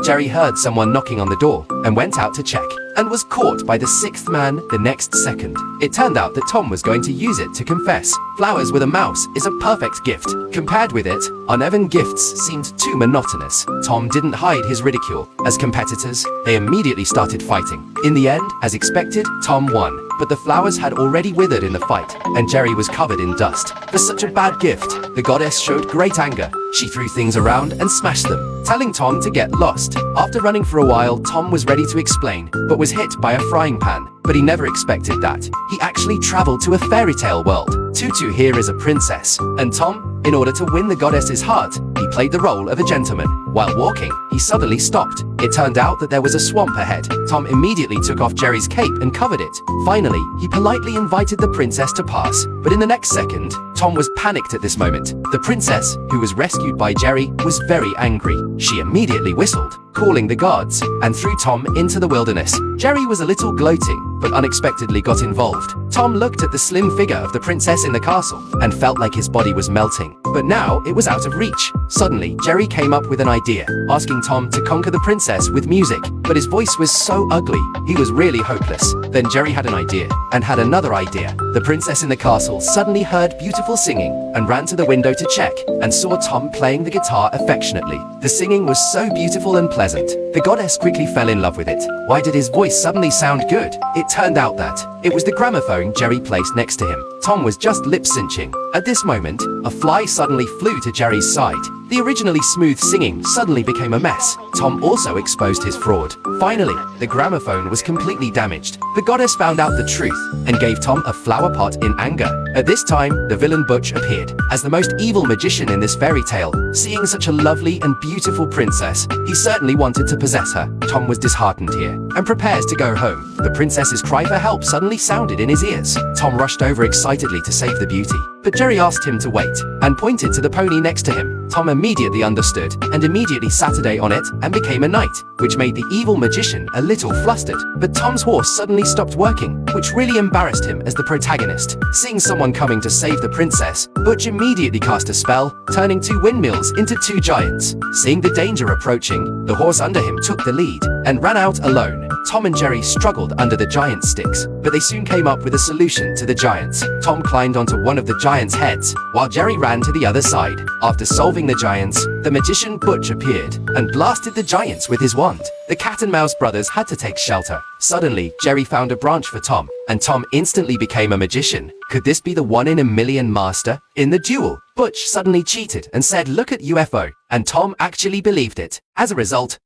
Jerry heard someone knocking on the door and went out to check, and was caught by the sixth man the next second. It turned out that Tom was going to use it to confess. Flowers with a mouse is a perfect gift. Compared with it, uneven gifts seemed too monotonous. Tom didn't hide his ridicule. As competitors, they immediately started fighting. In the end, as expected, Tom won. But the flowers had already withered in the fight, and Jerry was covered in dust. For such a bad gift, the goddess showed great anger. She threw things around and smashed them, telling Tom to get lost. After running for a while, Tom was ready to explain, but was hit by a frying pan. But he never expected that. He actually traveled to a fairy tale world. Tutu here is a princess, and Tom, in order to win the goddess's heart, he played the role of a gentleman. While walking, he suddenly stopped. It turned out that there was a swamp ahead. Tom immediately took off Jerry's cape and covered it. Finally, he politely invited the princess to pass. But in the next second, Tom was panicked at this moment. The princess, who was rescued by Jerry, was very angry. She immediately whistled, calling the guards, and threw Tom into the wilderness. Jerry was a little gloating, but unexpectedly got involved. Tom looked at the slim figure of the princess in the castle and felt like his body was melting. But now it was out of reach. Suddenly, Jerry came up with an idea, asking Tom to conquer the princess with music. But his voice was so ugly, he was really hopeless. Then Jerry had an idea, and had another idea. The princess in the castle suddenly heard beautiful singing, and ran to the window to check, and saw Tom playing the guitar affectionately. The singing was so beautiful and pleasant. The goddess quickly fell in love with it. Why did his voice suddenly sound good? It turned out that it was the gramophone Jerry placed next to him. Tom was just lip-synching. At this moment, a fly suddenly flew to Jerry's side. The originally smooth singing suddenly became a mess. Tom also exposed his fraud. Finally, the gramophone was completely damaged. The goddess found out the truth and gave Tom a flower pot in anger. At this time, the villain Butch appeared as the most evil magician in this fairy tale. Seeing such a lovely and beautiful princess, he certainly wanted to possess her. Tom was disheartened here and prepares to go home. The princess's cry for help suddenly sounded in his ears. Tom rushed over excitedly to save the beauty, but Jerry asked him to wait and pointed to the pony next to him. Tom immediately understood and immediately Saturday on it and became a knight, which made the evil magician a little flustered. But Tom's horse suddenly stopped working, which really embarrassed him as the protagonist. Seeing someone coming to save the princess, Butch immediately cast a spell, turning two windmills into two giants. Seeing the danger approaching, the horse under him took the lead and ran out alone. Tom and Jerry struggled under the giant sticks, but they soon came up with a solution to the giants. Tom climbed onto one of the giants' heads, while Jerry ran to the other side. After solving the giants, the magician Butch appeared and blasted the giants with his wand. The Cat and Mouse brothers had to take shelter. Suddenly, Jerry found a branch for Tom, and Tom instantly became a magician. Could this be the one-in-a-million master? In the duel, Butch suddenly cheated and said, "Look at UFO," and Tom actually believed it. As a result,